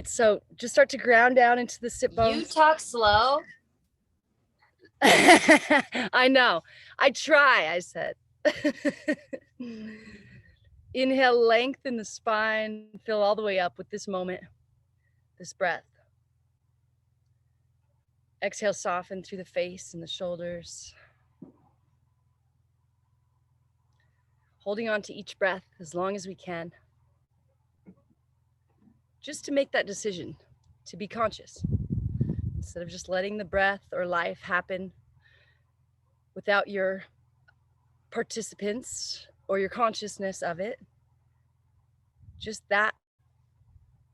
so just start to ground down into the sit bones. You talk slow. I know. I try, I said. Inhale, lengthen the spine, fill all the way up with this moment, this breath. Exhale, soften through the face and the shoulders. Holding on to each breath as long as we can. Just to make that decision, to be conscious. Instead of just letting the breath or life happen without your participants or your consciousness of it. Just that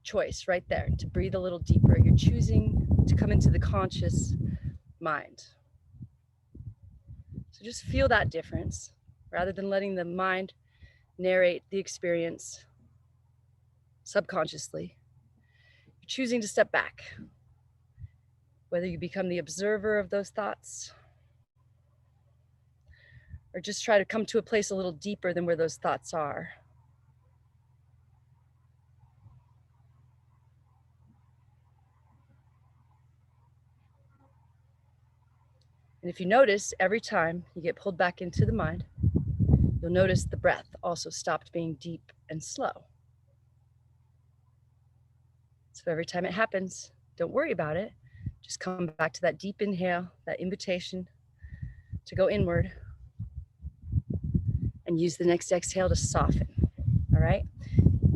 choice right there, to breathe a little deeper. You're choosing to come into the conscious mind. So just feel that difference rather than letting the mind narrate the experience subconsciously. You're choosing to step back, whether you become the observer of those thoughts or just try to come to a place a little deeper than where those thoughts are. And if you notice, every time you get pulled back into the mind, you'll notice the breath also stopped being deep and slow. So every time it happens, don't worry about it. Just come back to that deep inhale, that invitation to go inward, and use the next exhale to soften, all right?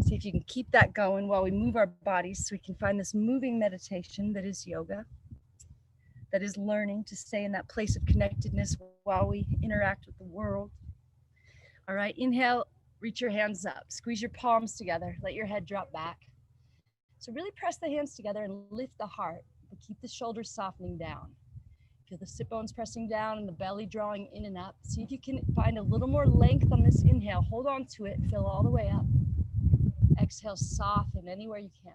See if you can keep that going while we move our bodies so we can find this moving meditation that is yoga, that is learning to stay in that place of connectedness while we interact with the world. All right, inhale, reach your hands up, squeeze your palms together, let your head drop back. So really press the hands together and lift the heart, but keep the shoulders softening down. Feel the sit bones pressing down and the belly drawing in and up. See if you can find a little more length on this inhale. Hold on to it, fill all the way up. Exhale, soften anywhere you can.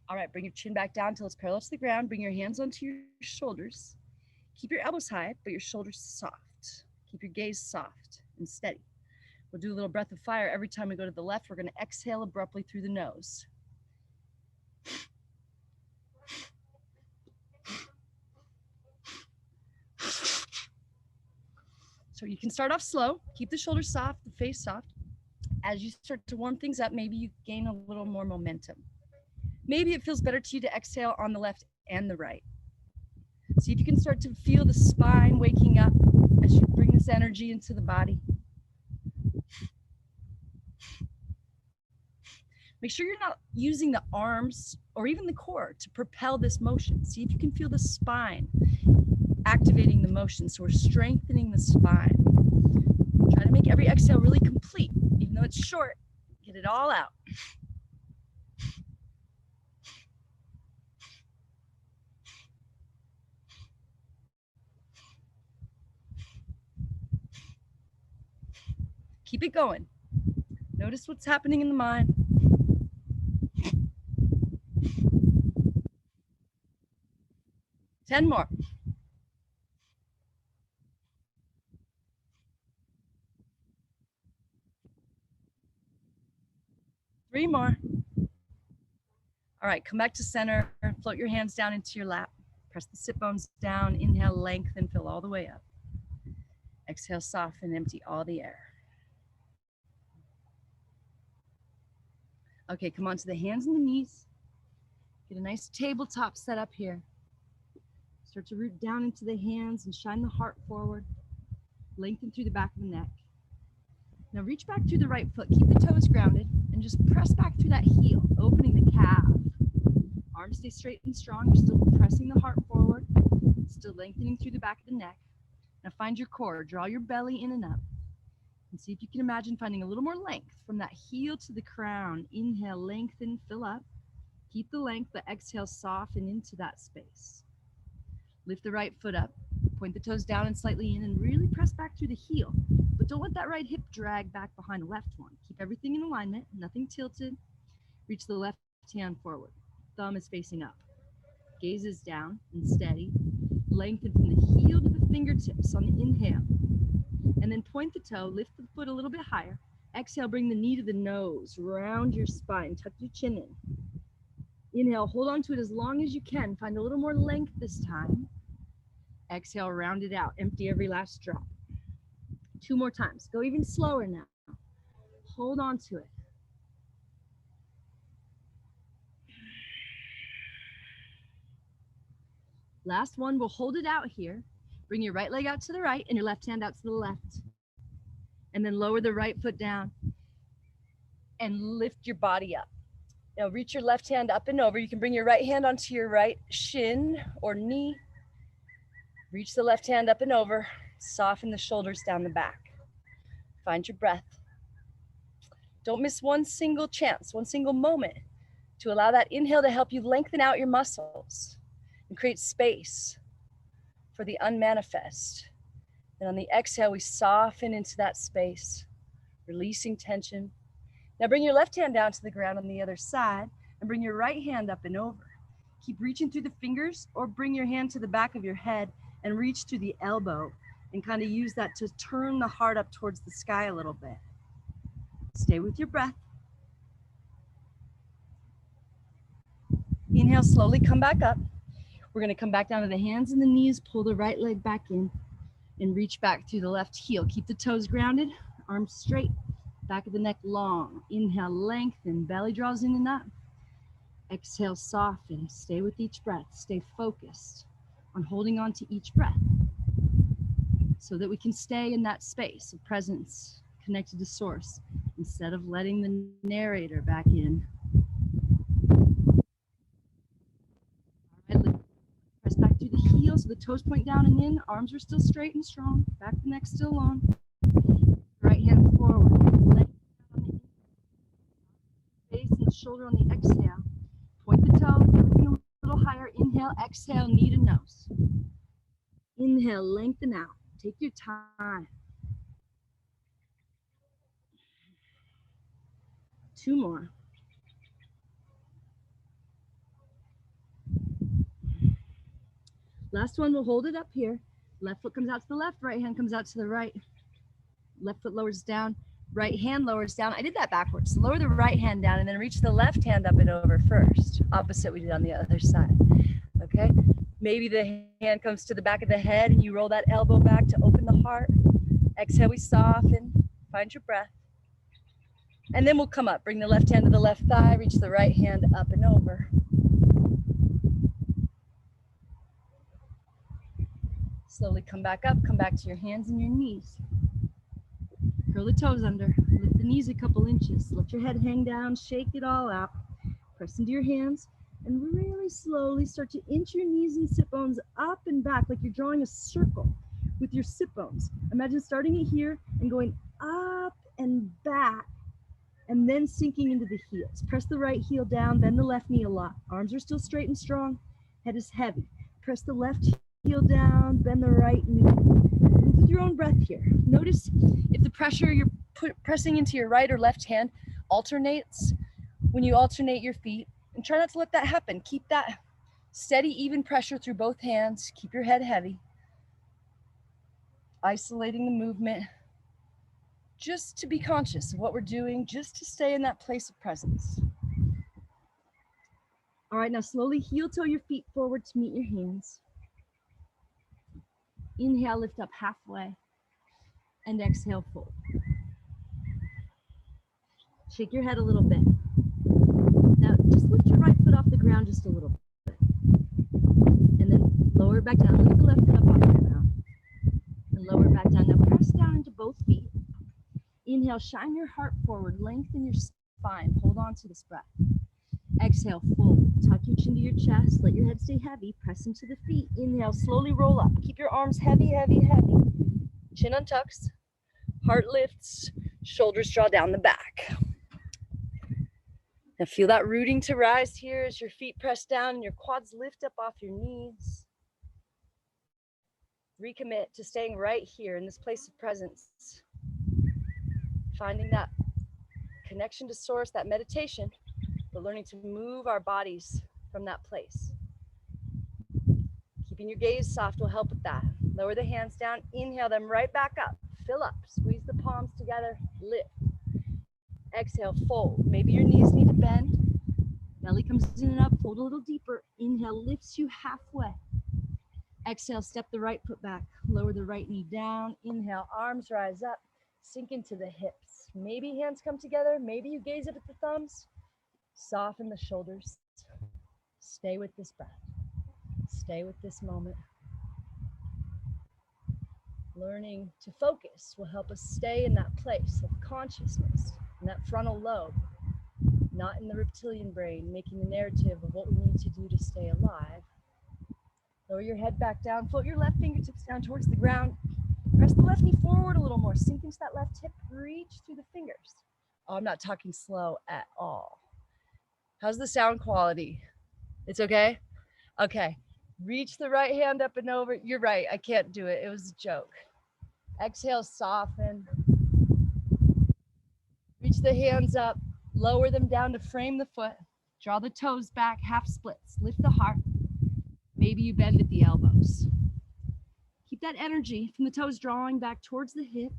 All right, bring your chin back down until it's parallel to the ground. Bring your hands onto your shoulders. Keep your elbows high, but your shoulders soft. Keep your gaze soft and steady. We'll do a little breath of fire every time we go to the left. We're going to exhale abruptly through the nose. So you can start off slow, keep the shoulders soft, the face soft. As you start to warm things up, maybe you gain a little more momentum. Maybe it feels better to you to exhale on the left and the right. See if you can start to feel the spine waking up as you bring this energy into the body. Make sure you're not using the arms or even the core to propel this motion. See if you can feel the spine activating the motion. So we're strengthening the spine. Try to make every exhale really complete. Even though it's short, get it all out. Keep it going. Notice what's happening in the mind. Ten more. Three more. All right, come back to center. Float your hands down into your lap. Press the sit bones down. Inhale, lengthen, fill all the way up. Exhale, soften, empty all the air. Okay, come on to the hands and the knees. Get a nice tabletop set up here. Start to root down into the hands and shine the heart forward. Lengthen through the back of the neck. Now reach back through the right foot. Keep the toes grounded and just press back through that heel, opening the calf. Arms stay straight and strong. You're still pressing the heart forward, still lengthening through the back of the neck. Now find your core. Draw your belly in and up. And see if you can imagine finding a little more length from that heel to the crown. Inhale, lengthen, fill up. Keep the length, but exhale, soften into that space. Lift the right foot up. Point the toes down and slightly in and really press back through the heel. But don't let that right hip drag back behind the left one. Keep everything in alignment, nothing tilted. Reach the left hand forward. Thumb is facing up. Gaze is down and steady. Lengthen from the heel to the fingertips on the inhale. And then point the toe, lift the foot a little bit higher. Exhale, bring the knee to the nose, round your spine, tuck your chin in. Inhale, hold on to it as long as you can. Find a little more length this time. Exhale, round it out, empty every last drop. 2 more times, go even slower now. Hold on to it. Last one, we'll hold it out here. Bring your right leg out to the right and your left hand out to the left. And then lower the right foot down and lift your body up. Now reach your left hand up and over. You can bring your right hand onto your right shin or knee. Reach the left hand up and over. Soften the shoulders down the back. Find your breath. Don't miss one single chance, one single moment to allow that inhale to help you lengthen out your muscles and create space for the unmanifest. And on the exhale, we soften into that space, releasing tension. Now bring your left hand down to the ground on the other side and bring your right hand up and over. Keep reaching through the fingers or bring your hand to the back of your head and reach through the elbow and kind of use that to turn the heart up towards the sky a little bit. Stay with your breath. Inhale, slowly come back up. We're gonna come back down to the hands and the knees, pull the right leg back in and reach back through the left heel. Keep the toes grounded, arms straight, back of the neck long. Inhale, lengthen, belly draws in and up. Exhale, soften, stay with each breath. Stay focused on holding on to each breath so that we can stay in that space of presence connected to source instead of letting the narrator back in. All right, press back through the heels so the toes point down and in. Arms are still straight and strong. Back of the neck still long. Right hand forward. Leg on the face and the shoulder on the exhale. Point the toe, everything a little higher. Inhale, exhale, knee to nose. Inhale, lengthen out. Take your time. 2 more. Last one, we'll hold it up here. Left foot comes out to the left, right hand comes out to the right. Left foot lowers down, right hand lowers down. I did that backwards. Lower the right hand down and then reach the left hand up and over first. Opposite we did on the other side, okay? Maybe the hand comes to the back of the head and you roll that elbow back to open the heart. Exhale, we soften, find your breath. And then we'll come up, bring the left hand to the left thigh, reach the right hand up and over. Slowly come back up, come back to your hands and your knees. Curl the toes under, lift the knees a couple inches, let your head hang down, shake it all out. Press into your hands and really slowly start to inch your knees and sit bones up and back like you're drawing a circle with your sit bones. Imagine starting it here and going up and back and then sinking into the heels. Press the right heel down, bend the left knee a lot. Arms are still straight and strong, head is heavy. Press the left heel down, bend the right knee. Move with your own breath here. Notice if the pressure you're pressing into your right or left hand alternates when you alternate your feet, and try not to let that happen. Keep that steady, even pressure through both hands. Keep your head heavy. Isolating the movement, just to be conscious of what we're doing, just to stay in that place of presence. All right, now slowly heel toe your feet forward to meet your hands. Inhale, lift up halfway, and exhale, fold. Shake your head a little bit. Now, just lift your right foot off the ground just a little bit. And then lower it back down. Lift the left foot up off the ground. And lower it back down. Now, press down into both feet. Inhale, shine your heart forward. Lengthen your spine. Hold on to this breath. Exhale, fold. Tuck your chin to your chest. Let your head stay heavy. Press into the feet. Inhale, slowly roll up. Keep your arms heavy, heavy, heavy. Chin untucks. Heart lifts. Shoulders draw down the back. Now feel that rooting to rise here as your feet press down and your quads lift up off your knees. Recommit to staying right here in this place of presence. Finding that connection to source, that meditation, but learning to move our bodies from that place. Keeping your gaze soft will help with that. Lower the hands down, inhale them right back up. Fill up, squeeze the palms together, lift. Exhale, fold. Maybe your knees need to bend. Belly comes in and up, fold a little deeper. Inhale, lifts you halfway. Exhale, step the right foot back, lower the right knee down. Inhale, arms rise up, sink into the hips. Maybe hands come together, maybe you gaze up at the thumbs. Soften the shoulders. Stay with this breath. Stay with this moment. Learning to focus will help us stay in that place of consciousness, in that frontal lobe, not in the reptilian brain, making the narrative of what we need to do to stay alive. Lower your head back down, float your left fingertips down towards the ground. Press the left knee forward a little more, sink into that left hip, reach through the fingers. Oh, I'm not talking slow at all. How's the sound quality? It's okay? Okay. Reach the right hand up and over. You're right, I can't do it. It was a joke. Exhale, soften. Reach the hands up, lower them down to frame the foot. Draw the toes back, half splits. Lift the heart. Maybe you bend at the elbows. Keep that energy from the toes drawing back towards the hip.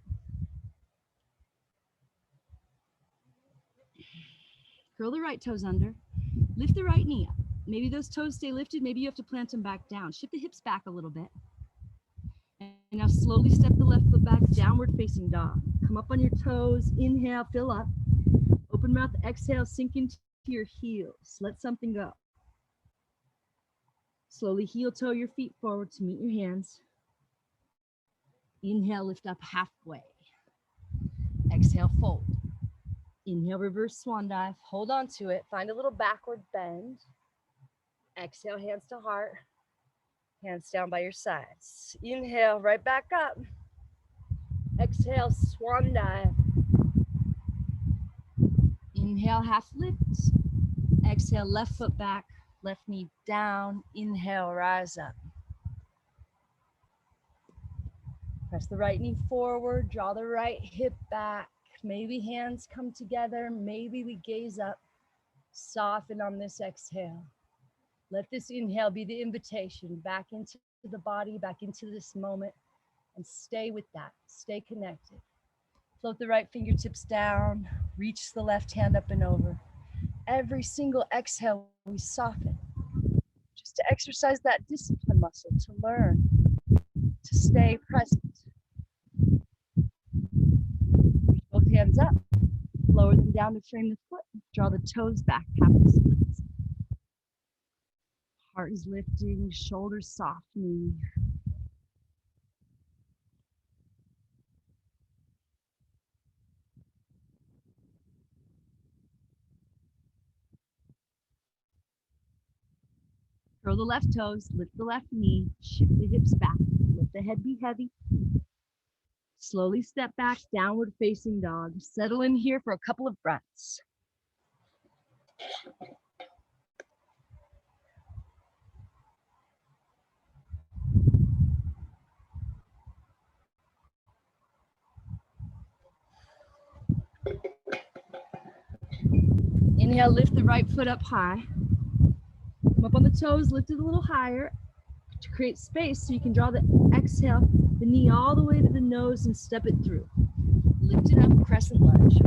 Curl the right toes under. Lift the right knee up. Maybe those toes stay lifted. Maybe you have to plant them back down. Shift the hips back a little bit. And now slowly step the left foot back, downward facing dog. Come up on your toes. Inhale, fill up. Open mouth, exhale, sink into your heels. Let something go. Slowly heel toe your feet forward to meet your hands. Inhale, lift up halfway. Exhale, fold. Inhale, reverse swan dive. Hold on to it. Find a little backward bend. Exhale, hands to heart. Hands down by your sides. Inhale, right back up. Exhale, swan dive. Inhale, half lift. Exhale, left foot back, left knee down. Inhale, rise up. Press the right knee forward, draw the right hip back. Maybe hands come together, maybe we gaze up. Soften on this exhale. Let this inhale be the invitation back into the body, back into this moment, and stay with that, stay connected. Float the right fingertips down, reach the left hand up and over. Every single exhale, we soften, just to exercise that discipline muscle, to learn, to stay present. Reach both hands up, lower them down to frame the foot, draw the toes back, half the splits. Heart is lifting, shoulders softening. Curl the left toes, lift the left knee, shift the hips back, let the head be heavy. Slowly step back, downward facing dog. Settle in here for a couple of breaths. Inhale, lift the right foot up high. Come up on the toes, lift it a little higher to create space so you can draw the exhale, the knee all the way to the nose and step it through. Lift it up, crescent lunge.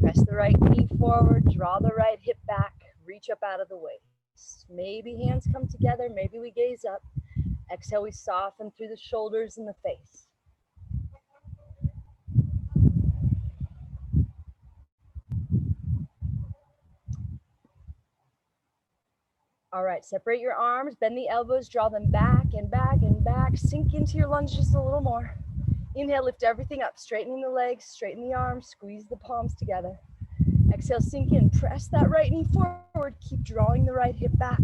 Press the right knee forward, draw the right hip back, reach up out of the waist. Maybe hands come together, maybe we gaze up. Exhale, we soften through the shoulders and the face. All right, separate your arms, bend the elbows, draw them back and back and back. Sink into your lunge just a little more. Inhale, lift everything up, straightening the legs, straighten the arms, squeeze the palms together. Exhale, sink in, press that right knee forward, keep drawing the right hip back.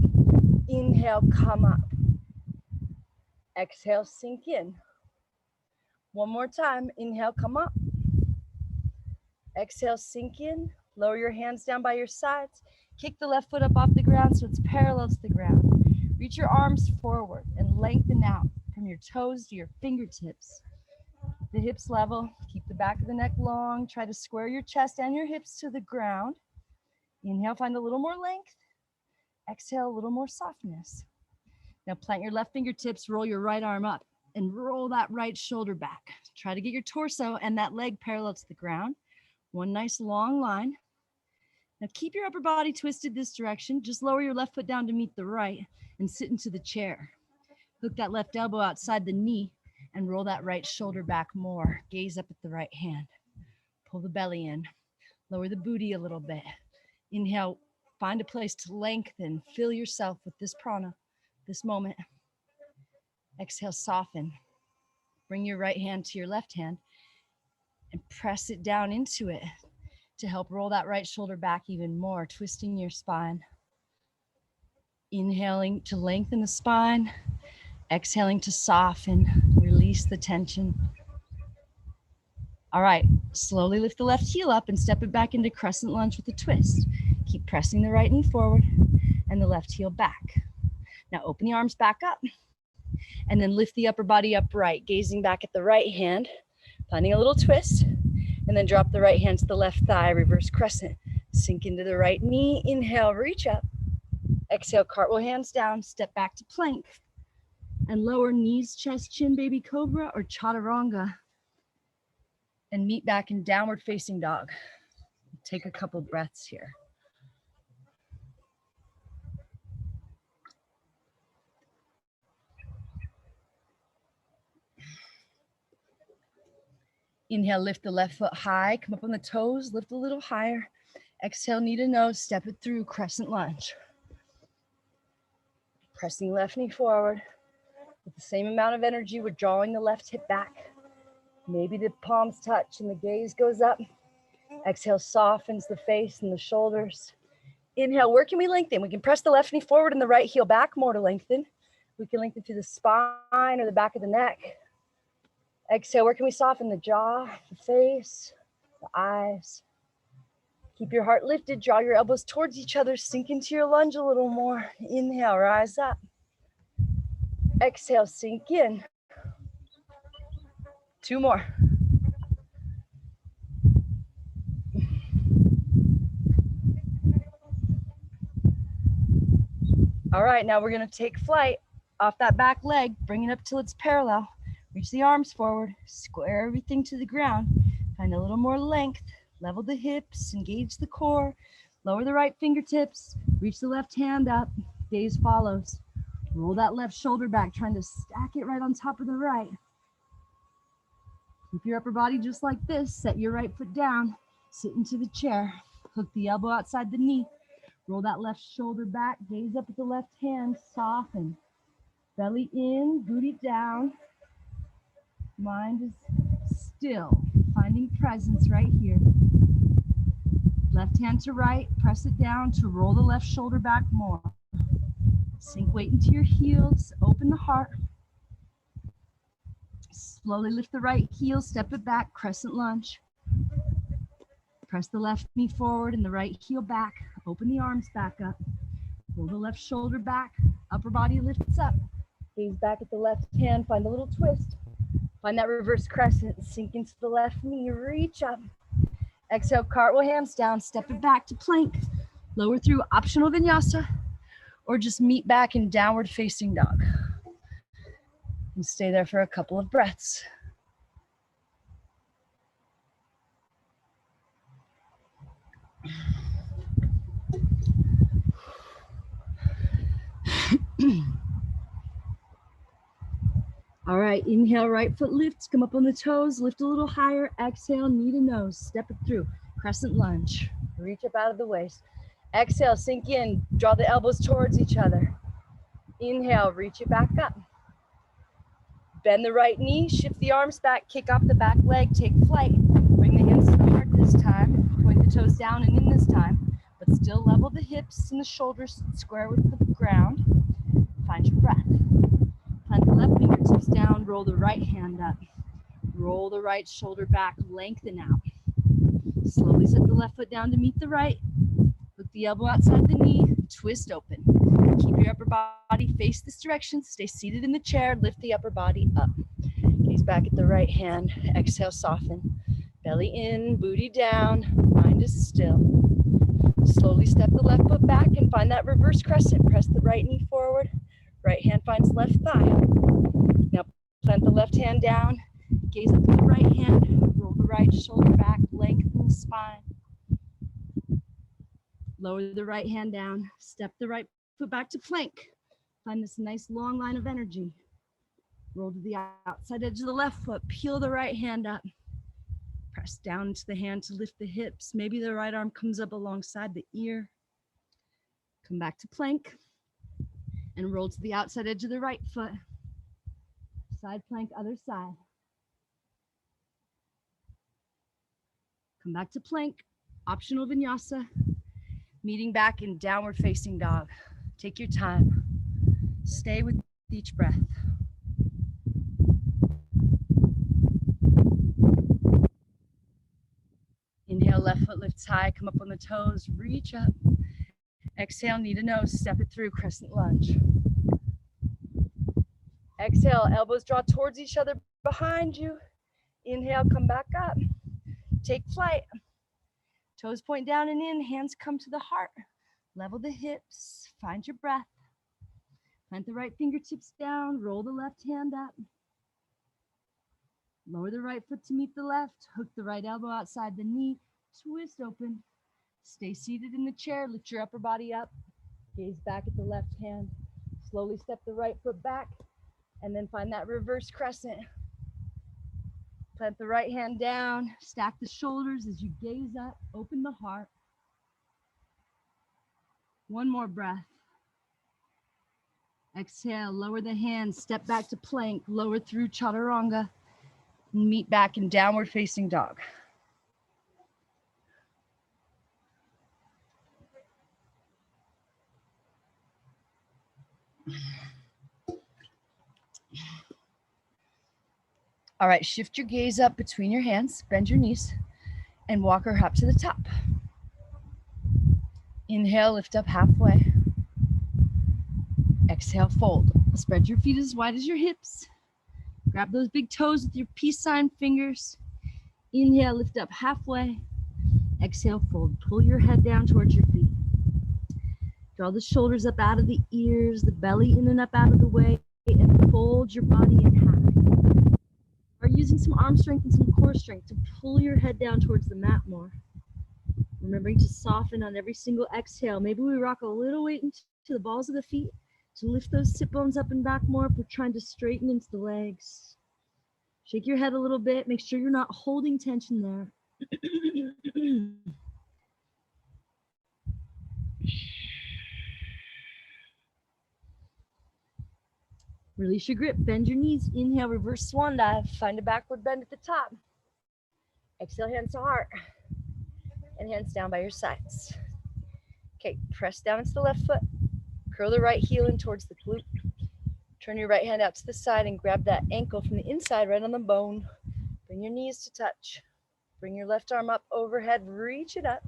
Inhale, come up. Exhale, sink in. One more time, inhale, come up. Exhale, sink in, lower your hands down by your sides. Kick the left foot up off the ground so it's parallel to the ground. Reach your arms forward and lengthen out from your toes to your fingertips. The hips level, keep the back of the neck long. Try to square your chest and your hips to the ground. Inhale, find a little more length. Exhale, a little more softness. Now plant your left fingertips, roll your right arm up and roll that right shoulder back. Try to get your torso and that leg parallel to the ground. One nice long line. Now keep your upper body twisted this direction. Just lower your left foot down to meet the right and sit into the chair. Hook that left elbow outside the knee and roll that right shoulder back more. Gaze up at the right hand. Pull the belly in. Lower the booty a little bit. Inhale, find a place to lengthen. Fill yourself with this prana, this moment. Exhale, soften. Bring your right hand to your left hand and press it down into it to help roll that right shoulder back even more, twisting your spine. Inhaling to lengthen the spine. Exhaling to soften, release the tension. All right, slowly lift the left heel up and step it back into crescent lunge with a twist. Keep pressing the right knee forward and the left heel back. Now open the arms back up and then lift the upper body upright, gazing back at the right hand, finding a little twist, and then drop the right hand to the left thigh, reverse crescent. Sink into the right knee, inhale, reach up. Exhale, cartwheel hands down, step back to plank. And lower knees, chest, chin, baby cobra, or chaturanga. And meet back in downward facing dog. Take a couple breaths here. Inhale, lift the left foot high, come up on the toes, lift a little higher. Exhale, knee to nose, step it through, crescent lunge. Pressing left knee forward. With the same amount of energy, we're drawing the left hip back. Maybe the palms touch and the gaze goes up. Exhale, softens the face and the shoulders. Inhale, where can we lengthen? We can press the left knee forward and the right heel back more to lengthen. We can lengthen through the spine or the back of the neck. Exhale, where can we soften? The jaw, the face, the eyes. Keep your heart lifted, draw your elbows towards each other, sink into your lunge a little more. Inhale, rise up. Exhale, sink in. 2 more. All right, now we're gonna take flight off that back leg, bring it up till it's parallel. Reach the arms forward, square everything to the ground. Find a little more length, level the hips, engage the core, lower the right fingertips, reach the left hand up, gaze follows. Roll that left shoulder back, trying to stack it right on top of the right. Keep your upper body just like this. Set your right foot down, sit into the chair, hook the elbow outside the knee, roll that left shoulder back, gaze up at the left hand, soften. Belly in, booty down. Mind is still, finding presence right here. Left hand to right, press it down to roll the left shoulder back more. Sink weight into your heels, open the heart. Slowly lift the right heel, step it back, crescent lunge. Press the left knee forward and the right heel back. Open the arms back up. Roll the left shoulder back, upper body lifts up. Gaze back at the left hand, find a little twist. Find that reverse crescent, sink into the left knee, reach up. Exhale, cartwheel hands down, step it back to plank. Lower through optional vinyasa, or just meet back in downward facing dog. And stay there for a couple of breaths. All right, inhale, right foot lifts, come up on the toes, lift a little higher. Exhale, knee to nose, step it through, crescent lunge. Reach up out of the waist. Exhale, sink in, draw the elbows towards each other. Inhale, reach it back up. Bend the right knee, shift the arms back, kick off the back leg, take flight. Bring the hands to the heart this time. Point the toes down and in this time, but still level the hips and the shoulders square with the ground. Find your breath. Plant the left fingertips down, roll the right hand up. Roll the right shoulder back, lengthen out. Slowly set the left foot down to meet the right. Hook the elbow outside the knee, twist open. Keep your upper body face this direction. Stay seated in the chair, lift the upper body up. Gaze back at the right hand, exhale, soften. Belly in, booty down, mind is still. Slowly step the left foot back and find that reverse crescent. Press the right knee forward, right hand finds left thigh. Now plant the left hand down, gaze up at the right hand, roll the right shoulder back, lengthen the spine. Lower the right hand down, step the right foot back to plank. Find this nice long line of energy. Roll to the outside edge of the left foot, peel the right hand up. Press down into the hand to lift the hips. Maybe the right arm comes up alongside the ear. Come back to plank and roll to the outside edge of the right foot. Side plank, other side. Come back to plank, optional vinyasa. Meeting back in downward facing dog. Take your time. Stay with each breath. Inhale, left foot lifts high, come up on the toes, reach up. Exhale, knee to nose, step it through, crescent lunge. Exhale, elbows draw towards each other behind you. Inhale, come back up. Take flight. Toes point down and in, hands come to the heart. Level the hips, find your breath. Plant the right fingertips down, roll the left hand up. Lower the right foot to meet the left, hook the right elbow outside the knee, twist open. Stay seated in the chair, lift your upper body up, gaze back at the left hand. Slowly step the right foot back, and then find that reverse crescent. Plant the right hand down, stack the shoulders as you gaze up, open the heart. One more breath. Exhale, lower the hands, step back to plank, lower through chaturanga, and meet back in downward facing dog. All right, shift your gaze up between your hands, bend your knees, and walk her up to the top. Inhale, lift up halfway. Exhale, fold. Spread your feet as wide as your hips. Grab those big toes with your peace sign fingers. Inhale, lift up halfway. Exhale, fold. Pull your head down towards your feet. Draw the shoulders up out of the ears, the belly in and up out of the way, and fold your body in half. Are using some arm strength and some core strength to pull your head down towards the mat more. Remembering to soften on every single exhale. Maybe we rock a little weight into the balls of the feet to lift those sit bones up and back more if we're trying to straighten into the legs. Shake your head a little bit. Make sure you're not holding tension there. Release your grip. Bend your knees. Inhale, reverse swan dive. Find a backward bend at the top. Exhale, hands to heart. And hands down by your sides. Okay, press down into the left foot. Curl the right heel in towards the glute. Turn your right hand out to the side and grab that ankle from the inside right on the bone. Bring your knees to touch. Bring your left arm up overhead, reach it up.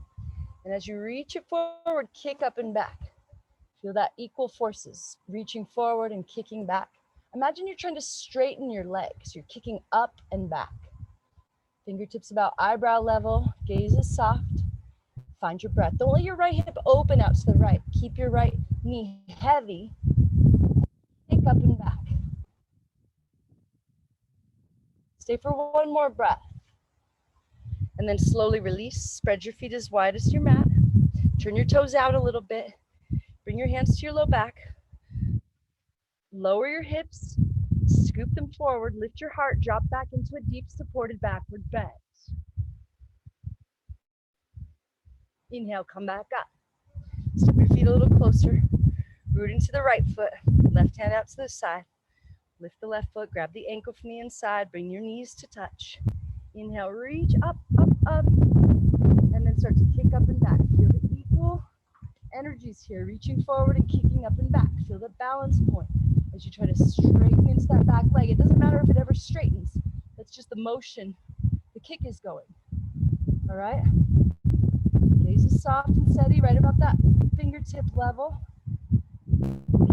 And as you reach it forward, kick up and back. Feel that equal forces, reaching forward and kicking back. Imagine you're trying to straighten your legs. You're kicking up and back. Fingertips about eyebrow level, gaze is soft. Find your breath. Don't let your right hip open out to the right. Keep your right knee heavy. Kick up and back. Stay for one more breath. And then slowly release. Spread your feet as wide as your mat. Turn your toes out a little bit. Bring your hands to your low back. Lower your hips. Scoop them forward. Lift your heart. Drop back into a deep supported backward bend. Inhale, come back up. Step your feet a little closer. Root into the right foot. Left hand out to the side. Lift the left foot. Grab the ankle from the inside. Bring your knees to touch. Inhale, reach up, up, up. And then start to kick up and back. Feel the equal energies here. Reaching forward and kicking up and back. Feel the balance point as you try to straighten into that back leg. It doesn't matter if it ever straightens. That's just the motion the kick is going. All right? Gaze is soft and steady, right about that fingertip level.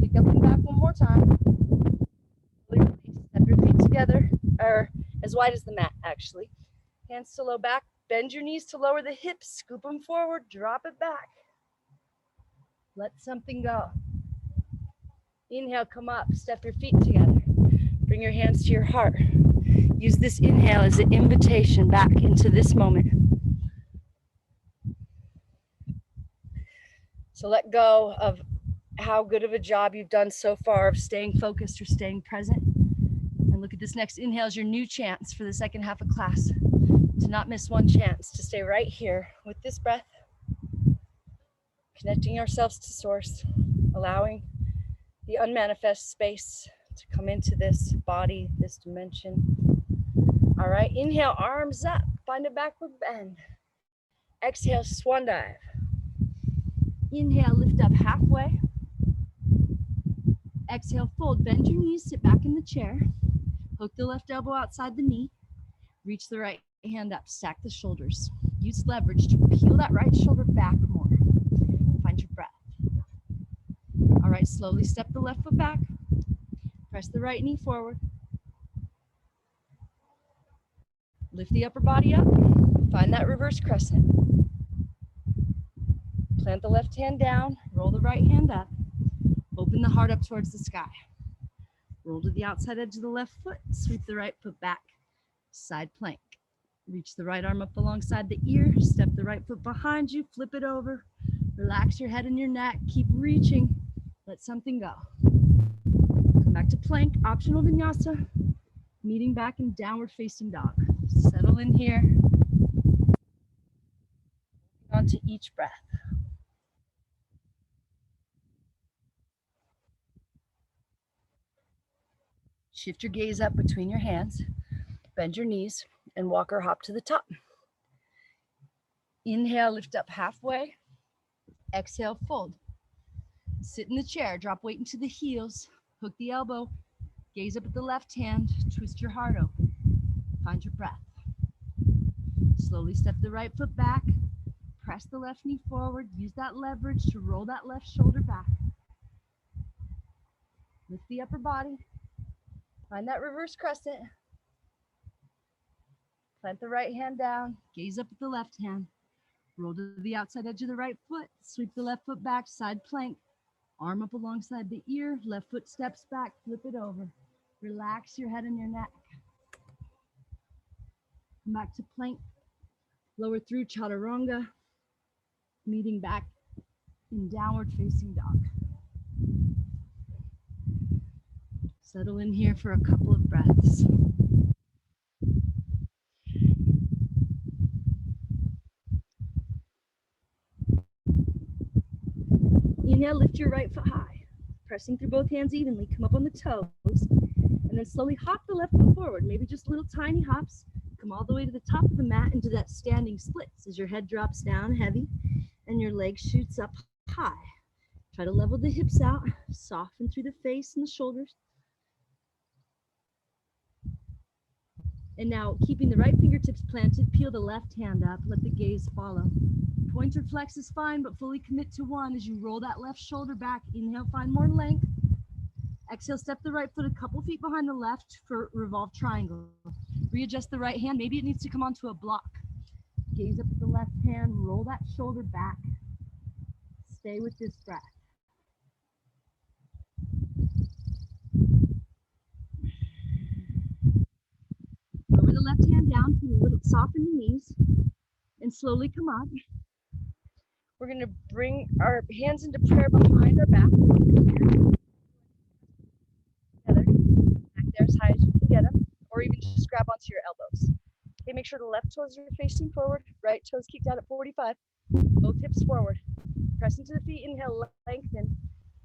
Kick up and back one more time. Step your feet together, or as wide as the mat, actually. Hands to low back. Bend your knees to lower the hips. Scoop them forward. Drop it back. Let something go. Inhale, come up. Step your feet together. Bring your hands to your heart. Use this inhale as an invitation back into this moment. So let go of how good of a job you've done so far of staying focused or staying present. And look at this next inhale as your new chance for the second half of class. To not miss one chance, to stay right here with this breath, connecting ourselves to source, allowing the unmanifest space to come into this body, this dimension. All right, inhale, arms up, find a backward bend. Exhale, swan dive. Inhale, lift up halfway. Exhale, fold, bend your knees, sit back in the chair. Hook the left elbow outside the knee. Reach the right hand up, stack the shoulders. Use leverage to peel that right shoulder back more. Find your breath. All right, slowly step the left foot back. Press the right knee forward. Lift the upper body up. Find that reverse crescent. Plant the left hand down, roll the right hand up. Open the heart up towards the sky. Roll to the outside edge of the left foot, sweep the right foot back. Side plank. Reach the right arm up alongside the ear, step the right foot behind you, flip it over. Relax your head and your neck, keep reaching. Let something go. Come back to plank, optional vinyasa. Meeting back in downward facing dog. Settle in here. Onto each breath. Shift your gaze up between your hands. Bend your knees and walk or hop to the top. Inhale, lift up halfway. Exhale, fold. Sit in the chair, drop weight into the heels. Hook the elbow. Gaze up at the left hand. Twist your heart open. Find your breath. Slowly step the right foot back. Press the left knee forward. Use that leverage to roll that left shoulder back. Lift the upper body. Find that reverse crescent. Plant the right hand down. Gaze up at the left hand. Roll to the outside edge of the right foot. Sweep the left foot back, side plank. Arm up alongside the ear. Left foot steps back, flip it over. Relax your head and your neck. Come back to plank. Lower through chaturanga. Meeting back in downward facing dog. Settle in here for a couple of breaths. Inhale, lift your right foot high. Pressing through both hands evenly, come up on the toes, and then slowly hop the left foot forward, maybe just little tiny hops. Come all the way to the top of the mat into that standing splits as your head drops down heavy and your leg shoots up high. Try to level the hips out, soften through the face and the shoulders. And now, keeping the right fingertips planted, peel the left hand up, let the gaze follow. Pointer flex is fine, but fully commit to one as you roll that left shoulder back. Inhale, find more length. Exhale, step the right foot a couple feet behind the left for revolve triangle. Readjust the right hand. Maybe it needs to come onto a block. Gaze up at the left hand, roll that shoulder back. Stay with this breath. Lower the left hand down, soften the knees, and slowly come up. We're going to bring our hands into prayer behind our back. Together, back there as high as you can get them, or even just grab onto your elbows. Okay, make sure the left toes are facing forward, right toes kicked out at 45. Both hips forward. Press into the feet, inhale, lengthen.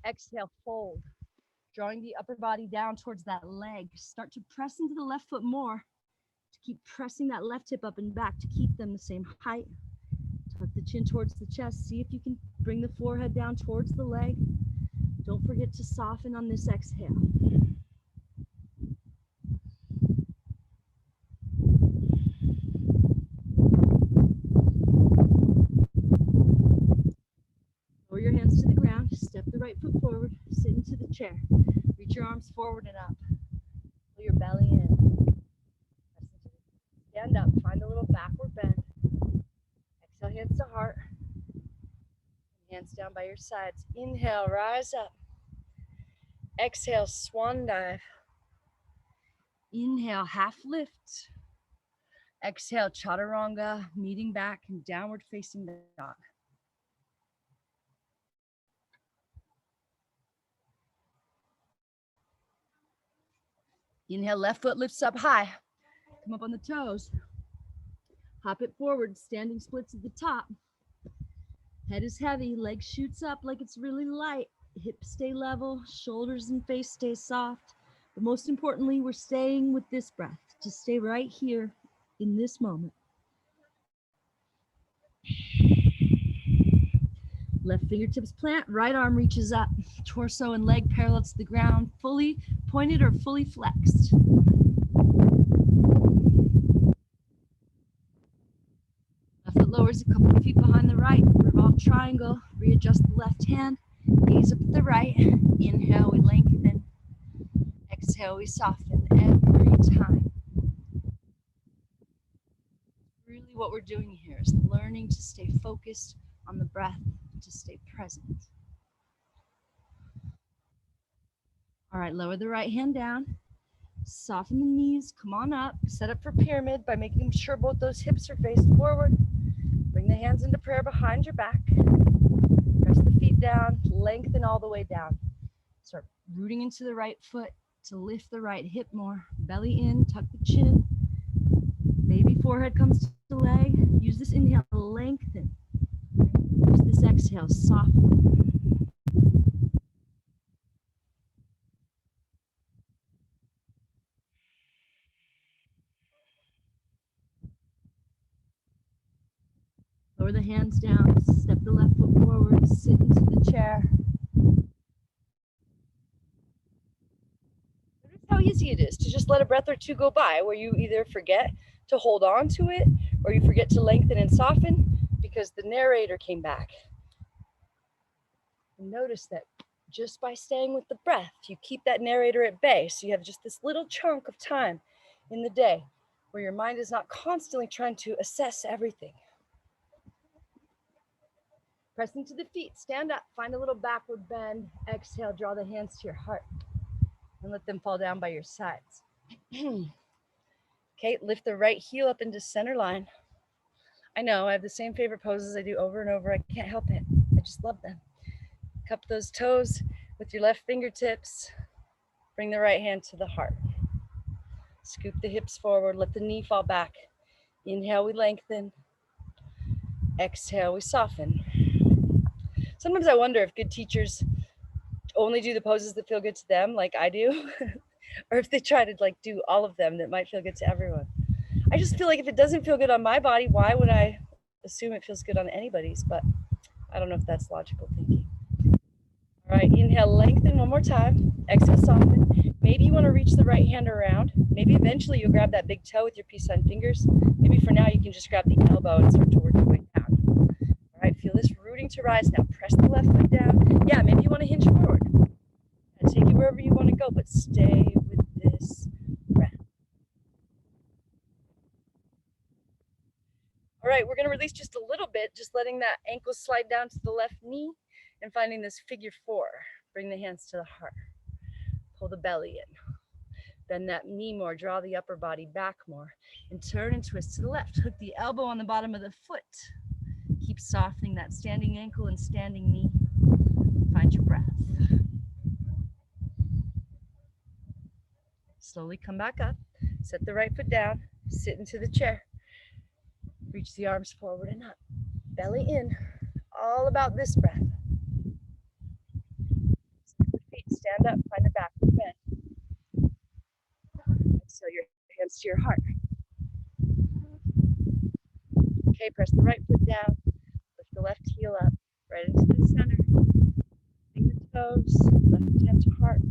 Exhale, fold. Drawing the upper body down towards that leg. Start to press into the left foot more. To keep pressing that left hip up and back to keep them the same height. Tuck the chin towards the chest. See if you can bring the forehead down towards the leg. Don't forget to soften on this exhale. Lower your hands to the ground. Step the right foot forward. Sit into the chair. Reach your arms forward and up. Pull your belly in. Stand up. Find a little backward bend. Exhale, hands to heart. Hands down by your sides. Inhale, rise up. Exhale, swan dive. Inhale, half lift. Exhale, chaturanga, meeting back in downward facing dog. Inhale, left foot lifts up high. Come up on the toes. Hop it forward, standing splits at the top. Head is heavy, leg shoots up like it's really light. Hips stay level, shoulders and face stay soft. But most importantly, we're staying with this breath. Just stay right here in this moment. Left fingertips plant, right arm reaches up. Torso and leg parallel to the ground, fully pointed or fully flexed. Left foot lowers a couple of feet behind the right. Revolve triangle, readjust the left hand. Gaze up at the right. Inhale, we lengthen. Exhale, we soften every time. Really what we're doing here is learning to stay focused on the breath, to stay present. All right, lower the right hand down. Soften the knees, come on up. Set up for pyramid by making sure both those hips are faced forward. Bring the hands into prayer behind your back. Press the feet down, lengthen all the way down. Start rooting into the right foot to lift the right hip more. Belly in, tuck the chin. Baby forehead comes to the leg. Use this inhale to lengthen. Use this exhale, soften. Lower the hands down, step the left foot forward, sit into the chair. Notice how easy it is to just let a breath or two go by where you either forget to hold on to it or you forget to lengthen and soften because the narrator came back. And notice that just by staying with the breath, you keep that narrator at bay. So you have just this little chunk of time in the day where your mind is not constantly trying to assess everything. Press into the feet, stand up, find a little backward bend. Exhale, draw the hands to your heart and let them fall down by your sides. Okay, lift the right heel up into center line. I know I have the same favorite poses I do over and over. I can't help it. I just love them. Cup those toes with your left fingertips. Bring the right hand to the heart. Scoop the hips forward, let the knee fall back. Inhale, we lengthen. Exhale, we soften. Sometimes I wonder if good teachers only do the poses that feel good to them, like I do, or if they try to do all of them that might feel good to everyone. I just feel like if it doesn't feel good on my body, why would I assume it feels good on anybody's? But I don't know if that's logical thinking. All right, inhale, lengthen one more time. Exhale, soften. Maybe you want to reach the right hand around. Maybe eventually you'll grab that big toe with your peace sign fingers. Maybe for now you can just grab the elbow and start to work your way down. All right, feel this rooting to rise. Now press the left leg down. Yeah, maybe you want to hinge forward. And take it wherever you want to go, but stay with this breath. All right, we're going to release just a little bit, just letting that ankle slide down to the left knee and finding this figure four. Bring the hands to the heart. Pull the belly in. Bend that knee more, draw the upper body back more, and turn and twist to the left. Hook the elbow on the bottom of the foot. Keep softening that standing ankle and standing knee. Find your breath. Slowly come back up. Set the right foot down. Sit into the chair. Reach the arms forward and up. Belly in. All about this breath. Feet stand up. Find a backward bend. Exhale your hands to your heart. Okay, press the right foot down. Lift the left heel up. Right into the center. Bring the toes. Left hand to heart.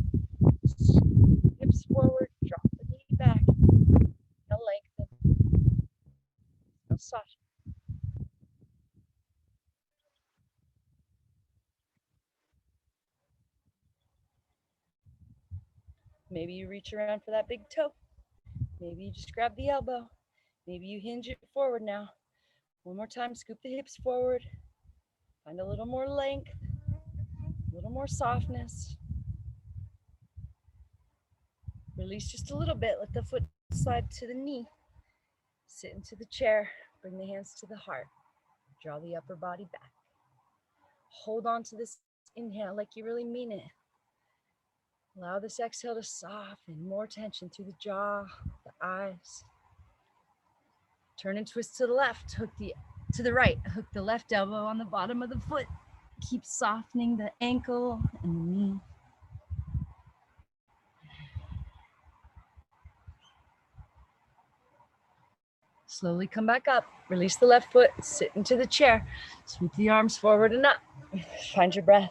Hips forward. Drop the knee back. Now lengthen. Now soften. Maybe you reach around for that big toe. Maybe you just grab the elbow. Maybe you hinge it forward now. One more time, scoop the hips forward. Find a little more length, a little more softness. Release just a little bit. Let the foot slide to the knee. Sit into the chair. Bring the hands to the heart. Draw the upper body back. Hold on to this inhale like you really mean it. Allow this exhale to soften. More tension through the jaw, the eyes. Turn and twist to the left. To the right. Hook the left elbow on the bottom of the foot. Keep softening the ankle and the knee. Slowly come back up. Release the left foot. Sit into the chair. Sweep the arms forward and up. Find your breath.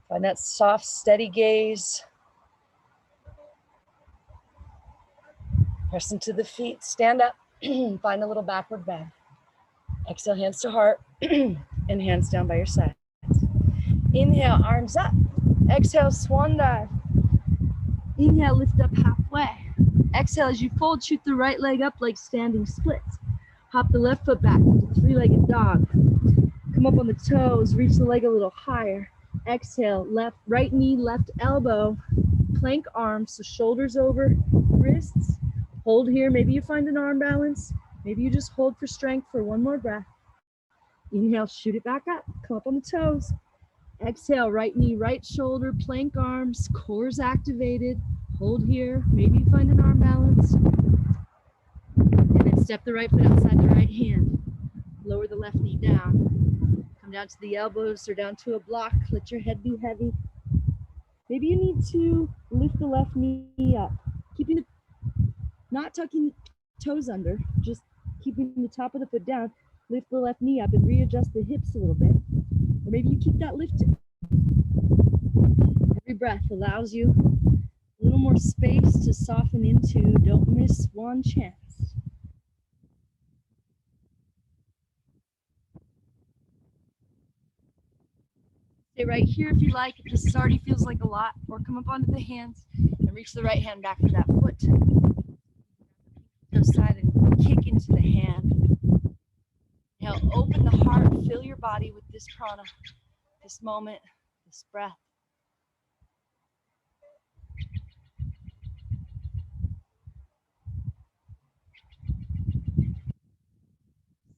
Find that soft, steady gaze. Press into the feet. Stand up. Find a little backward bend. Exhale, hands to heart. And hands down by your sides. Inhale, arms up. Exhale, swan dive. Inhale, lift up halfway. Exhale, as you fold, shoot the right leg up like standing splits. Hop the left foot back into three-legged dog. Come up on the toes, reach the leg a little higher. Exhale, right knee, left elbow. Plank arms, so shoulders over wrists. Hold here, maybe you find an arm balance. Maybe you just hold for strength for one more breath. Inhale, shoot it back up, come up on the toes. Exhale, right knee, right shoulder, plank arms, core's activated. Hold here, maybe you find an arm balance. And then step the right foot outside the right hand. Lower the left knee down. Come down to the elbows or down to a block. Let your head be heavy. Maybe you need to lift the left knee up. Not tucking the toes under, just keeping the top of the foot down. Lift the left knee up and readjust the hips a little bit. Or maybe you keep that lifted. Every breath allows you a little more space to soften into. Don't miss one chance. Stay right here if you like, if this already feels like a lot, or come up onto the hands and reach the right hand back for that foot. Go side and kick into the hand. Now open the heart, fill your body with this prana, this moment, this breath.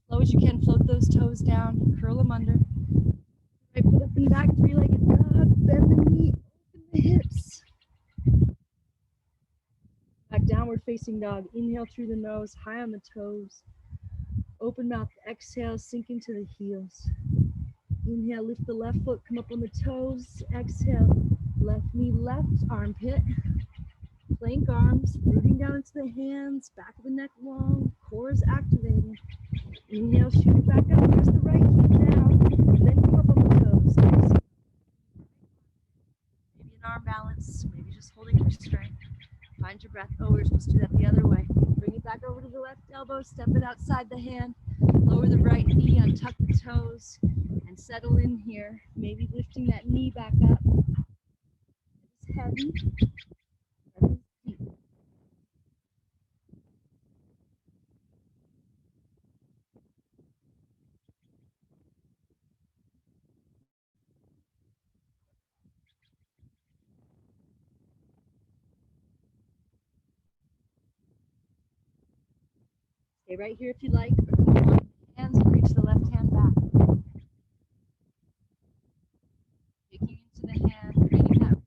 Slow as you can, float those toes down, curl them under. Right foot up and back, three-legged dog, bend the knee, open the hips. Back downward facing dog, inhale through the nose, high on the toes. Open mouth, exhale, sink into the heels. Inhale, lift the left foot, come up on the toes. Exhale, left knee, left armpit. Plank arms, rooting down into the hands, back of the neck long, core is activating. Inhale, shoot it back up, press the right knee down, then come up on the toes. Exhale. Maybe an arm balance, maybe just holding for strength. Find your breath. Oh, we're supposed to do that the other way. Bring it back over to the left elbow, step it outside the hand, lower the right knee, untuck the toes, and settle in here. Maybe lifting that knee back up. It's heavy. Stay right here if you like, or come on hands and reach the left hand back. Kicking into the hand, creating that.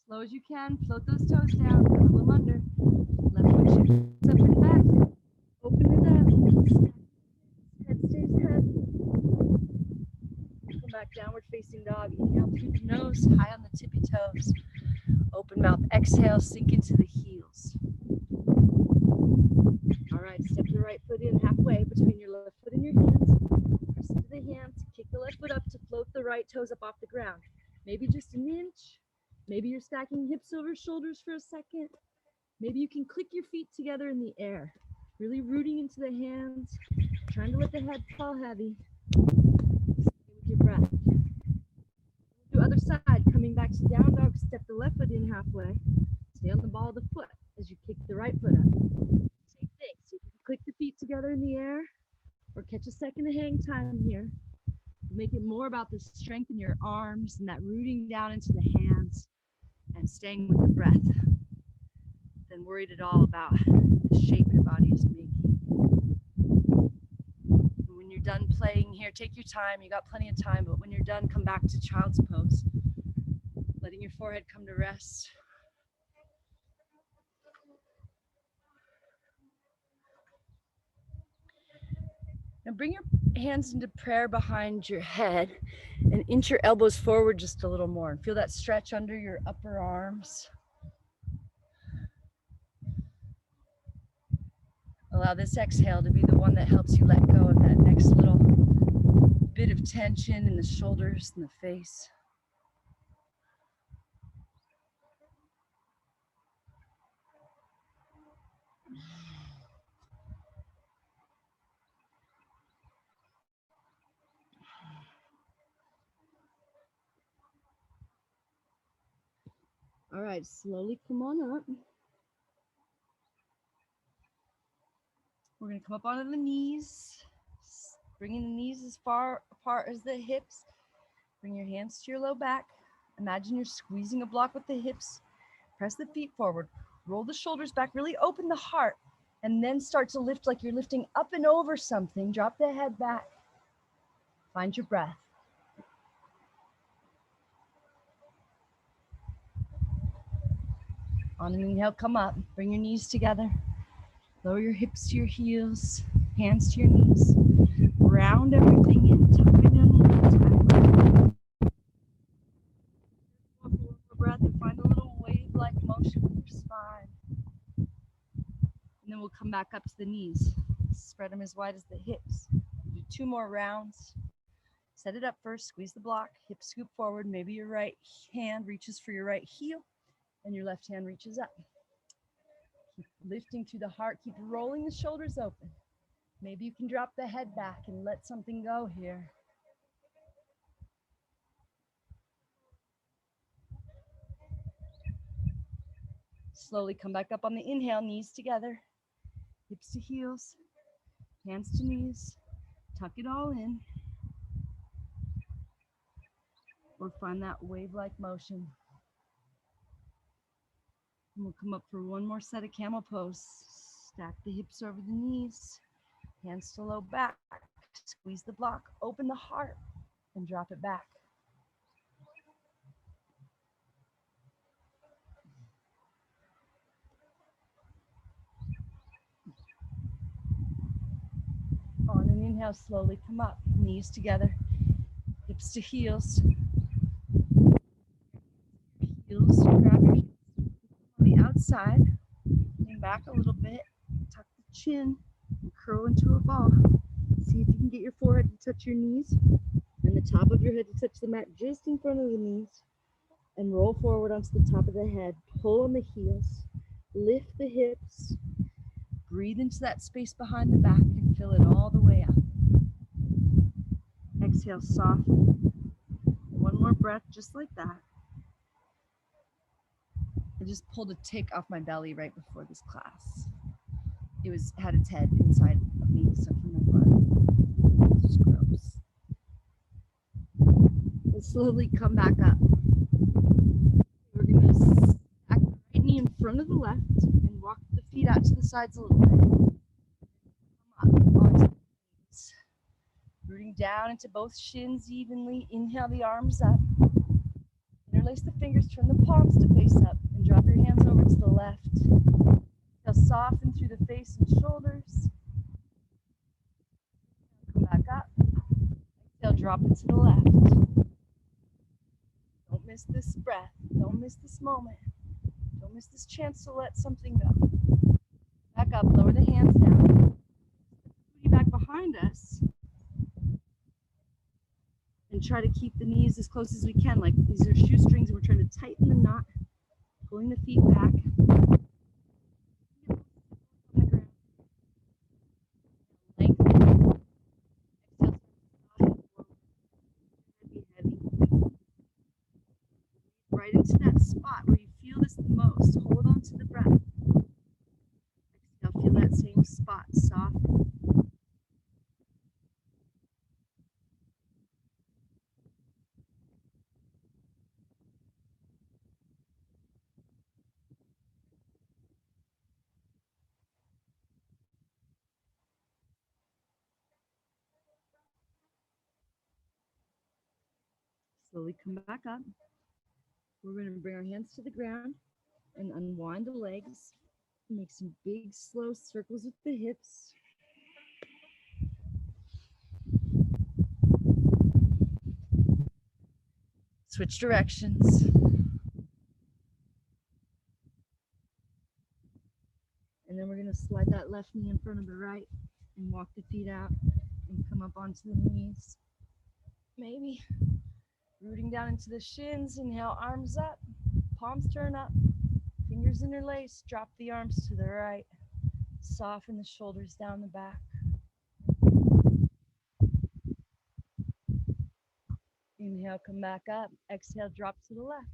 Slow as you can, float those toes down, curl them under. Left foot shifts up and back. Open it up. Head stays heavy. Come back, downward facing dog. Inhale through the nose, high on the tippy toes. Open mouth, exhale, sink into the heels. All right, step the right foot in halfway between your left foot and your hands. Press into the hands, kick the left foot up to float the right toes up off the ground. Maybe just an inch. Maybe you're stacking hips over shoulders for a second. Maybe you can click your feet together in the air. Really rooting into the hands, trying to let the head fall heavy. Stay with your breath. Do other other side, coming back to down dog, step the left foot in halfway. Stay on the ball of the foot as you kick the right foot up. Same thing. So you can click the feet together in the air or catch a second of hang time here. Make it more about the strength in your arms and that rooting down into the hands and staying with the breath than worried at all about the shape your body is making. And when you're done playing here, take your time. You got plenty of time, but when you're done, come back to child's pose, letting your forehead come to rest. Now bring your hands into prayer behind your head and inch your elbows forward just a little more and feel that stretch under your upper arms. Allow this exhale to be the one that helps you let go of that next little bit of tension in the shoulders and the face. All right, slowly come on up. We're gonna come up onto the knees, bringing the knees as far apart as the hips. Bring your hands to your low back. Imagine you're squeezing a block with the hips. Press the feet forward. Roll the shoulders back. Really open the heart. And then start to lift like you're lifting up and over something. Drop the head back. Find your breath. On an inhale, come up. Bring your knees together. Lower your hips to your heels. Hands to your knees. Round everything in. Tuck it in one time. Breath and find a little wave-like motion with your spine. And then we'll come back up to the knees. Spread them as wide as the hips. Do 2 more rounds. Set it up first, squeeze the block, hip scoop forward. Maybe your right hand reaches for your right heel and your left hand reaches up. Keep lifting through the heart, keep rolling the shoulders open. Maybe you can drop the head back and let something go here. Slowly come back up on the inhale, knees together, hips to heels, hands to knees, tuck it all in. Or find that wave-like motion. And we'll come up for one more set of camel pose. Stack the hips over the knees, hands to low back, squeeze the block, open the heart, and drop it back. On an inhale, slowly come up, knees together, hips to heels. Heels, grab your hips on the outside, lean back a little bit, tuck the chin, and curl into a ball. See if you can get your forehead to touch your knees and the top of your head to touch the mat just in front of the knees. And roll forward onto the top of the head. Pull on the heels, lift the hips, breathe into that space behind the back and fill it all the way up. Exhale, soften. One more breath, just like that. I just pulled a tick off my belly right before this class. It had its head inside of me, sucking my blood. It's just gross. And slowly come back up. We're gonna stack the right knee in front of the left and walk the feet out to the sides a little bit. Come up onto the knees. Rooting down into both shins evenly. Inhale the arms up. Interlace the fingers, turn the palms to face up, and drop your hands over to the left. Now soften through the face and shoulders. Come back up. Exhale, drop it to the left. Don't miss this breath. Don't miss this moment. Don't miss this chance to let something go. Back up, lower the hands down. Booty back behind us. And try to keep the knees as close as we can. Like these are shoestrings, and we're trying to tighten the knot. Pulling the feet back. On the ground. Lengthen. Exhale, soften forward. Be heavy. into that spot where you feel this the most. Hold on to the breath. Exhale, feel that same spot soften. Slowly come back up. We're going to bring our hands to the ground and unwind the legs. Make some big, slow circles with the hips. Switch directions. And then we're going to slide that left knee in front of the right and walk the feet out and come up onto the knees. Maybe rooting down into the shins. Inhale, arms up, palms turn up, fingers interlace, drop the arms to the right. Soften the shoulders down the back. Inhale, come back up. Exhale, drop to the left.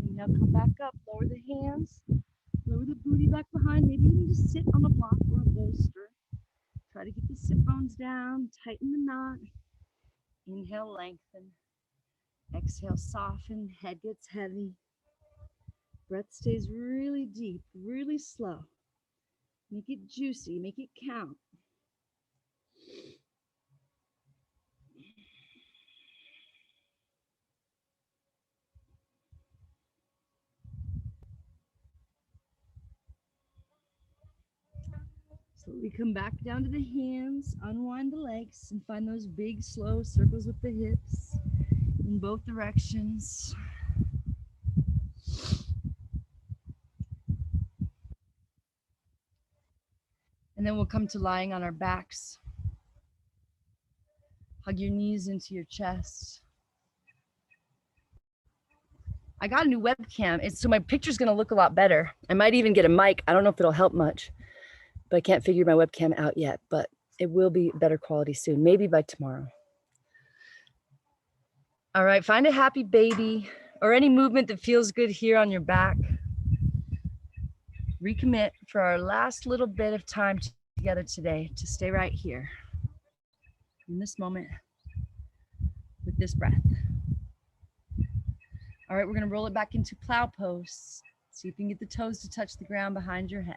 Inhale, come back up. Lower the hands. Lower the booty back behind. Maybe even just sit on a block or a bolster. Try to get the sit bones down. Tighten the knot. Inhale, lengthen. Exhale, soften. Head gets heavy. Breath stays really deep, really slow. Make it juicy. Make it count. Slowly come back down to the hands, unwind the legs, and find those big, slow circles with the hips in both directions. And then we'll come to lying on our backs. Hug your knees into your chest. I got a new webcam, so my picture's gonna look a lot better. I might even get a mic. I don't know if it'll help much, but I can't figure my webcam out yet, but it will be better quality soon, maybe by tomorrow. All right, find a happy baby or any movement that feels good here on your back. Recommit for our last little bit of time together today to stay right here in this moment with this breath. All right, we're gonna roll it back into plow pose. See if you can get the toes to touch the ground behind your head.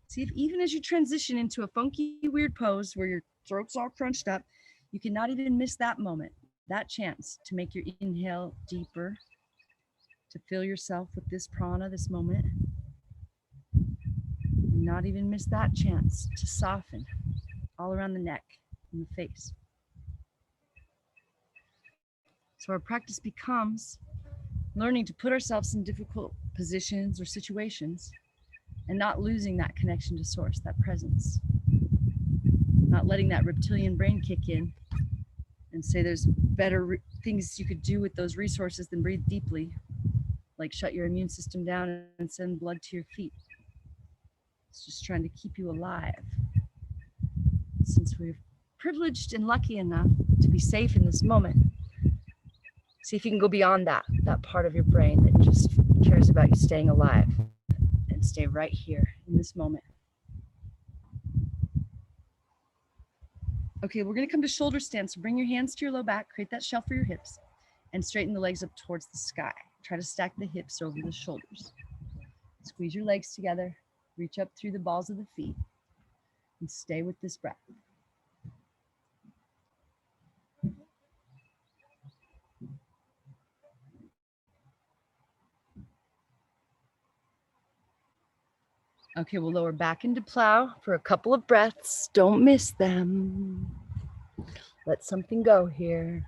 See if even as you transition into a funky, weird pose where your throat's all crunched up, you cannot even miss that moment, that chance to make your inhale deeper, to fill yourself with this prana, this moment, and not even miss that chance to soften all around the neck and the face. So our practice becomes learning to put ourselves in difficult positions or situations and not losing that connection to source, that presence. Not letting that reptilian brain kick in and say there's better things you could do with those resources than breathe deeply, like shut your immune system down and send blood to your feet. It's just trying to keep you alive. Since we're privileged and lucky enough to be safe in this moment, see if you can go beyond that part of your brain that just cares about you staying alive, and stay right here in this moment. Okay, we're gonna come to shoulder stand. So bring your hands to your low back, create that shelf for your hips, and straighten the legs up towards the sky. Try to stack the hips over the shoulders. Squeeze your legs together, reach up through the balls of the feet, and stay with this breath. Okay, we'll lower back into plow for a couple of breaths. Don't miss them. Let something go here.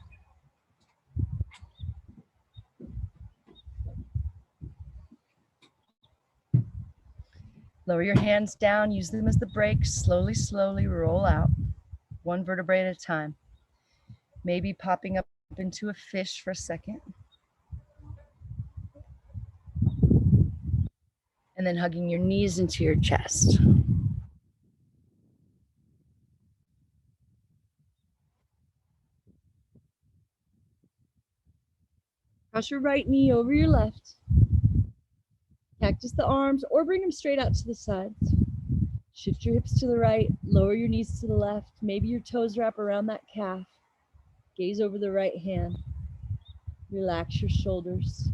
Lower your hands down, use them as the brakes. Slowly, slowly roll out, one vertebrae at a time. Maybe popping up into a fish for a second. And then hugging your knees into your chest. Cross your right knee over your left. Cactus the arms or bring them straight out to the sides. Shift your hips to the right, lower your knees to the left. Maybe your toes wrap around that calf. Gaze over the right hand. Relax your shoulders.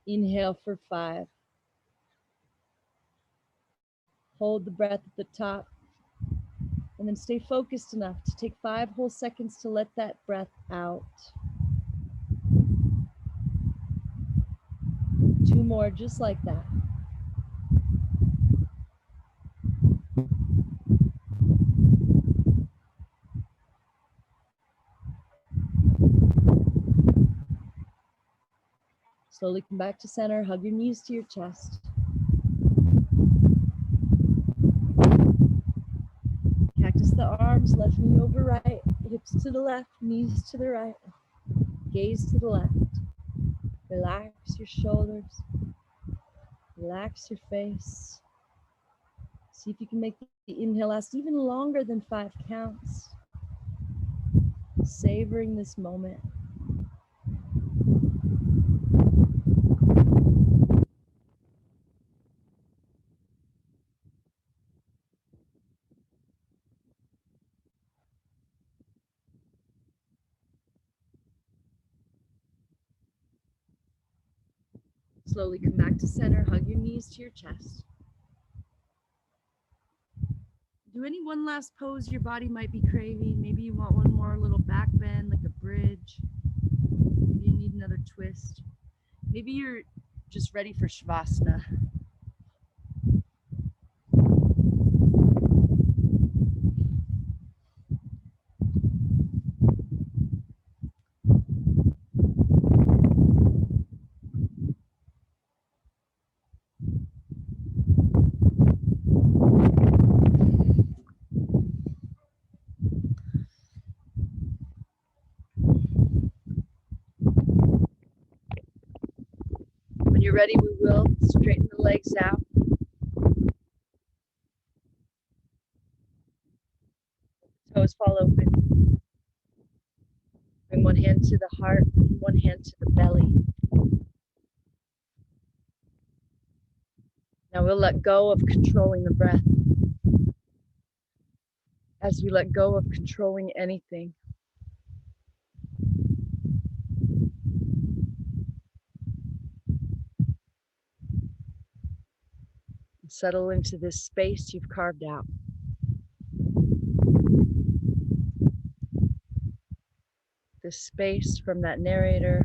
Inhale for 5. Hold the breath at the top. And then stay focused enough to take 5 whole seconds to let that breath out. 2 more just like that. Slowly come back to center. Hug your knees to your chest. Cactus the arms, left knee over right, hips to the left, knees to the right. Gaze to the left. Relax your shoulders. Relax your face. See if you can make the inhale last even longer than 5 counts. Savoring this moment. Slowly come back to center. Hug your knees to your chest. Do any one last pose your body might be craving. Maybe you want one more little back bend, like a bridge. Maybe you need another twist. Maybe you're just ready for Shavasana. When you're ready, we will straighten the legs out. Toes fall open. Bring one hand to the heart, one hand to the belly. Now we'll let go of controlling the breath. As we let go of controlling anything, settle into this space you've carved out. This space from that narrator.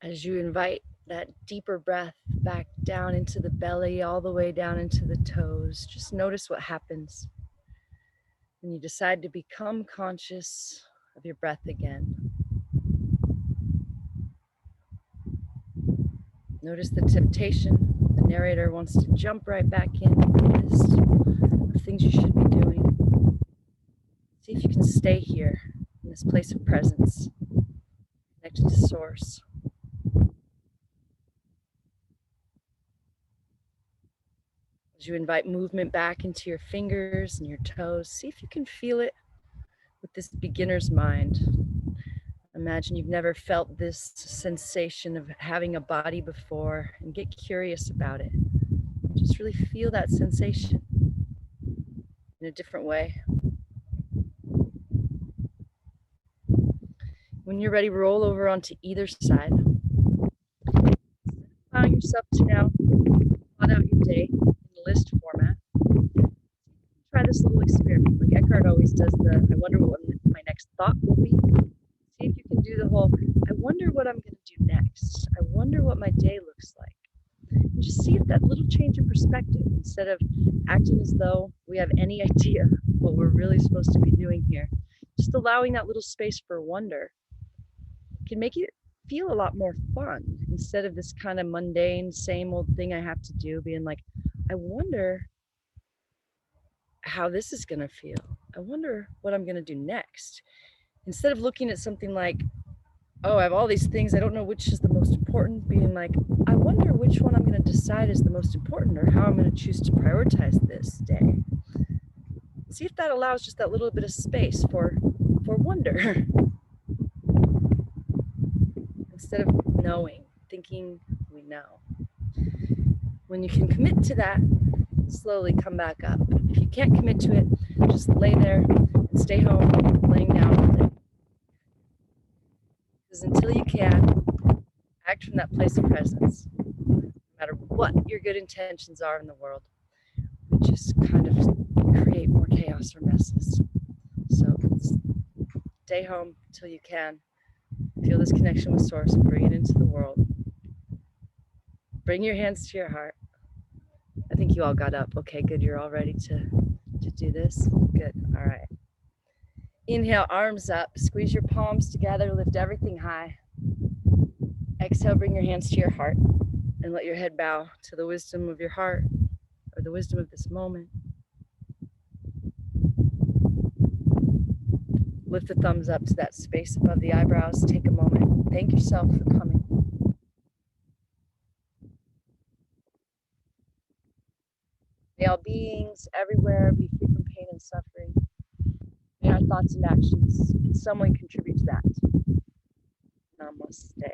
As you invite that deeper breath back down into the belly, all the way down into the toes, just notice what happens when you decide to become conscious of your breath again. Notice the temptation. The narrator wants to jump right back in the list of things you should be doing. See if you can stay here in this place of presence, connected to source. As you invite movement back into your fingers and your toes, see if you can feel it with this beginner's mind. Imagine you've never felt this sensation of having a body before and get curious about it. Just really feel that sensation in a different way. When you're ready, roll over onto either side. Allowing yourself to now plot out your day in list format. Try this little experiment. Like Eckhart always does I wonder what my next thought will be. See if you can do the whole, I wonder what I'm going to do next. I wonder what my day looks like. And just see if that little change in perspective, instead of acting as though we have any idea what we're really supposed to be doing here, just allowing that little space for wonder can make it feel a lot more fun, instead of this kind of mundane, same old thing I have to do, being like, I wonder how this is going to feel. I wonder what I'm going to do next. Instead of looking at something like, oh, I have all these things, I don't know which is the most important, being like, I wonder which one I'm going to decide is the most important, or how I'm going to choose to prioritize this day. See if that allows just that little bit of space for wonder. Instead of knowing, thinking we know. When you can commit to that, slowly come back up. If you can't commit to it, just lay there and stay home, laying down with it. Because until you can, act from that place of presence, no matter what your good intentions are in the world, we just kind of create more chaos or messes. So stay home until you can. Feel this connection with source and bring it into the world. Bring your hands to your heart. I think you all got up. Okay, good. You're all ready to do this. Good. All right. Inhale, arms up. Squeeze your palms together. Lift everything high. Exhale, bring your hands to your heart and let your head bow to the wisdom of your heart, or the wisdom of this moment. Lift the thumbs up to that space above the eyebrows. Take a moment. Thank yourself for coming. May all beings everywhere be free from pain and suffering. May our thoughts and actions in some way contribute to that. Namaste.